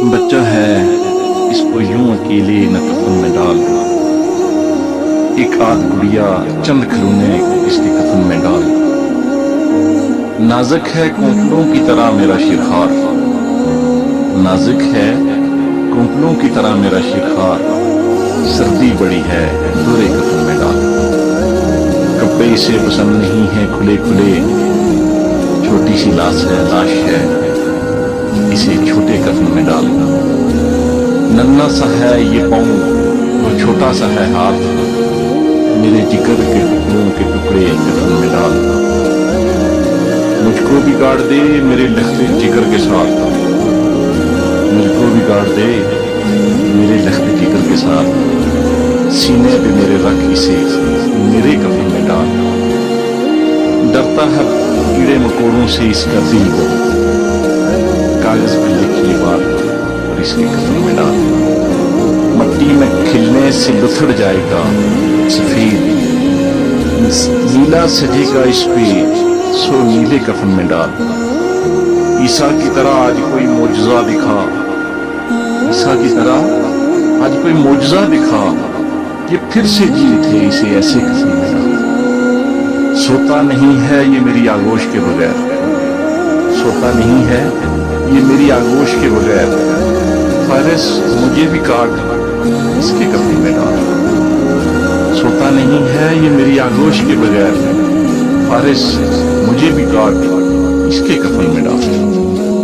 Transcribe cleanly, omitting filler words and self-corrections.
बच्चा है, इसको यूं अकेले न कफन में डाल, एक आध गुड़िया चंद खिलौने इसके कफन में डाल। नाजुक है कोंपलों की तरह मेरा शिरहार, नाजुक है कोंपलों की तरह मेरा शिरहार, सर्दी बड़ी है दोहरे कफन में डाल। कपड़े इसे पसंद नहीं है खुले खुले, छोटी सी लाश है इसे छोटे कफन में डाल। नन्हा सा है ये पाँव और छोटा सा है हाथ, मेरे जिगर के टुकड़ों के टुकड़े कफन में डाल। मुझको भी गाड़ दे मेरे लखते जिगर के साथ, मुझको भी गाड़ दे मेरे लखते जिगर के साथ, सीने पे मेरे रख इसे मेरे कफन में डाल। डरता है कीड़े मकोड़ों से इसका दिल को, कागज पर लिखी बात और इसके कफन में डाल। मट्टी में खिलने से लुथड़ जाएगा सफेद, नीला सजेगा इस पे सो नीले कफन में डाल। ईसा की तरह आज कोई मौजज़ा दिखा, ईसा की तरह आज कोई मौजज़ा दिखा, ये फिर से जी थे इसे ऐसे कफन में डाल। सोता नहीं है ये मेरी आगोश के बगैर, सोता नहीं है ये मेरी आगोश के बगैर, फारिस मुझे भी काट इसके कफन में डाल। सोता नहीं है ये मेरी आगोश के बगैर, फारिस मुझे भी काट इसके कफन में डाल।